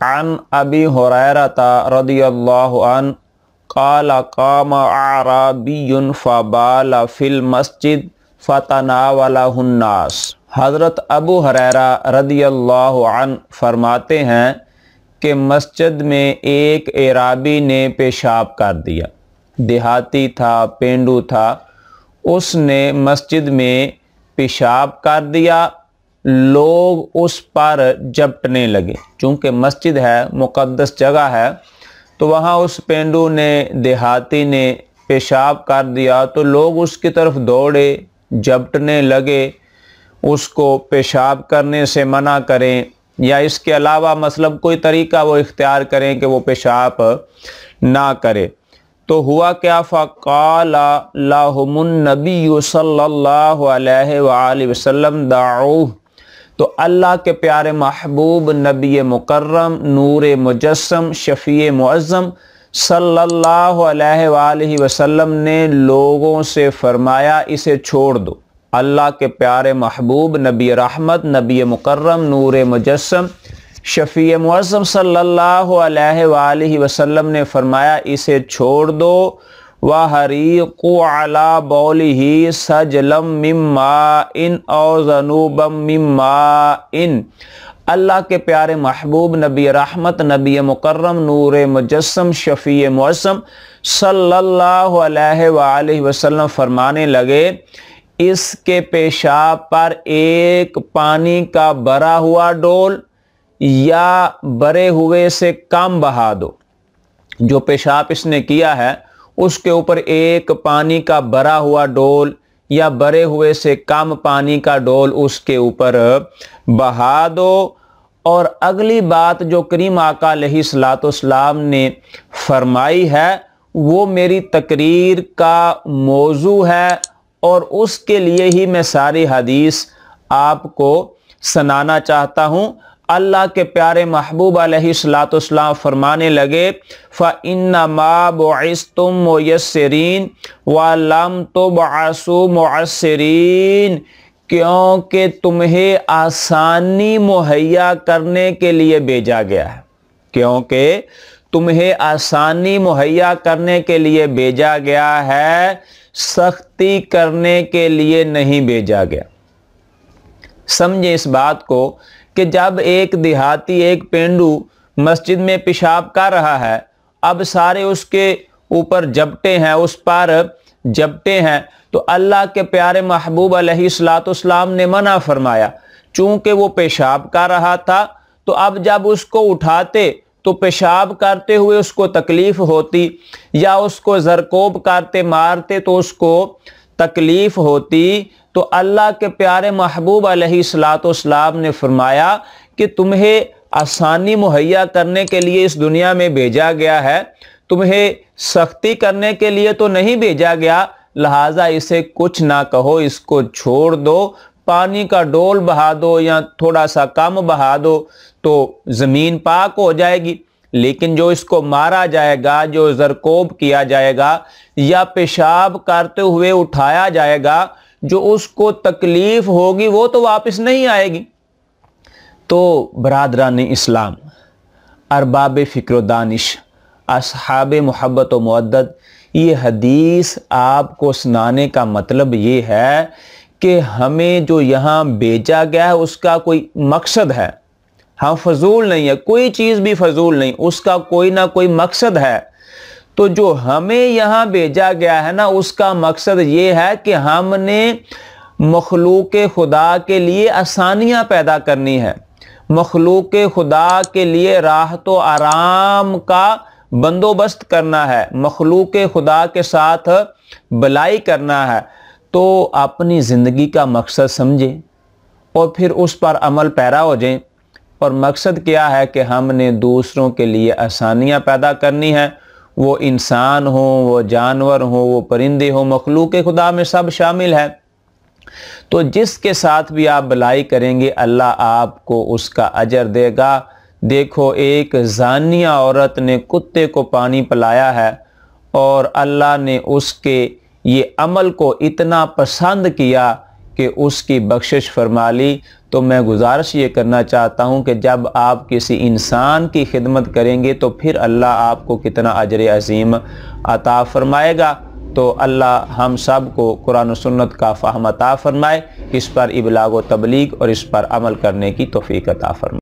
अन अबी हुरैरता रदियल्लाहु अन्हु क़ाल क़ाम अअराबियुन फ़बाला फ़िल मस्जिद फ़तनावलहुन नास। हज़रत अबू हुरैरा रदियल्लाहु अन्हु फरमाते हैं कि मस्जिद में एक एराबी ने पेशाब कर दिया। देहाती था, पेंडू था, उसने मस्जिद में पेशाब कर दिया। लोग उस पर झपटने लगे। चूँकि मस्जिद है, मुक़द्दस जगह है, तो वहाँ उस पेंडू ने, देहाती ने पेशाब कर दिया तो लोग उसकी तरफ दौड़े, झपटने लगे, उसको पेशाब करने से मना करें या इसके अलावा मतलब कोई तरीका वो इख्तियार करें कि वो पेशाब ना करे। तो हुआ क्या, फ़क़ाला लहुमुन नबी सल्लल्लाहु अलैहि वसल्लम दाऊह। तो अल्लाह के प्यारे महबूब नबी मुकर्रम नूर मुजस्सम शफ़ी मुअज़्ज़म सल्लल्लाहु अलैहि वसल्लम ने लोगों से फरमाया इसे छोड़ दो। अल्लाह के प्यारे महबूब नबी रहमत नबी मुकर्रम नूर मुजस्सम शफ़ी मुअज़्ज़म सल्लल्लाहु अलैहि वसल्लम ने फरमाया इसे छोड़ दो। वहरीक़ु अला बौलिही सजलम मिम्माइन औ ज़नूबम मिम्माइन। अल्लाह के प्यारे महबूब नबी रहमत नबी मुकर्रम नूर मुजस्सम शफ़ी मुअज़्ज़म सल्लल्लाहु अलैहि वसल्लम फरमाने लगे इसके पेशाब पर एक पानी का भरा हुआ डोल या भरे हुए से कम बहा दो। जो पेशाब इसने किया है उसके ऊपर एक पानी का भरा हुआ डोल या भरे हुए से कम पानी का डोल उसके ऊपर बहा दो। और अगली बात जो करीम आका अलैहिस्सलाम ने फरमाई है वो मेरी तकरीर का मौजू है और उसके लिए ही मैं सारी हदीस आपको सुनाना चाहता हूँ। अल्लाह के प्यारे महबूब अलैहिस्सलाम फरमाने लगे फ़इन्नमा बुइस्तुम मुयस्सिरीन व लम तुबअसु मुअस्सिरीन। क्योंकि तुम्हें आसानी मुहैया करने के लिए भेजा गया है। क्योंकि तुम्हें आसानी मुहैया करने के लिए भेजा गया है, सख्ती करने के लिए नहीं भेजा गया। समझे इस बात को कि जब एक देहाती, एक पेंडू मस्जिद में पेशाब कर रहा है, अब सारे उसके ऊपर झपटे हैं, उस पर झपटे हैं, तो अल्लाह के प्यारे महबूब अलैहिस्सलाम ने मना फरमाया। चूँकि वो पेशाब कर रहा था तो अब जब उसको उठाते तो पेशाब करते हुए उसको तकलीफ़ होती या उसको ज़रकोब करते मारते तो उसको तकलीफ़ होती। तो अल्लाह के प्यारे महबूब अलैहिस्सलाम ने फरमाया कि तुम्हें आसानी मुहैया करने के लिए इस दुनिया में भेजा गया है, तुम्हें सख्ती करने के लिए तो नहीं भेजा गया, लिहाजा इसे कुछ ना कहो, इसको छोड़ दो, पानी का डोल बहा दो या थोड़ा सा कम बहा दो तो ज़मीन पाक हो जाएगी। लेकिन जो इसको मारा जाएगा, जो ज़रकोब किया जाएगा या पेशाब करते हुए उठाया जाएगा, जो उसको तकलीफ़ होगी वो तो वापस नहीं आएगी। तो बरादरान इस्लाम, अरबाब फ़िक्र दानिश, असहाब मोहब्बत व मुअद्दद, ये हदीस आपको सुनाने का मतलब ये है कि हमें जो यहाँ भेजा गया है उसका कोई मकसद है। हम फजूल नहीं है, कोई चीज़ भी फजूल नहीं, उसका कोई ना कोई मकसद है। तो जो हमें यहाँ भेजा गया है ना, उसका मकसद ये है कि हमने मखलूक खुदा के लिए आसानियाँ पैदा करनी है, मखलूक खुदा के लिए राहत व आराम का बंदोबस्त करना है, मखलूक खुदा के साथ भलाई करना है। तो अपनी ज़िंदगी का मकसद समझें और फिर उस पर अमल पैरा हो जाएं। और मकसद क्या है कि हमने दूसरों के लिए आसानियाँ पैदा करनी है, वो इंसान हो, वो जानवर हो, वो परिंदे हो, मखलूक खुदा में सब शामिल है। तो जिसके साथ भी आप भलाई करेंगे अल्लाह आपको उसका अजर देगा। देखो, एक जानिया औरत ने कुत्ते को पानी पिलाया है और अल्लाह ने उसके ये अमल को इतना पसंद किया कि उसकी बख्शिश फरमा ली। तो मैं गुजारिश ये करना चाहता हूँ कि जब आप किसी इंसान की खिदमत करेंगे तो फिर अल्लाह आपको कितना अजर अज़ीम अता फ़रमाएगा। तो अल्लाह हम सब को कुरान और सुन्नत का फ़हम अता फ़रमाए, इस पर इबलाग व तबलीग और इस पर अमल करने की तौफ़ीक़ अता फ़रमाए।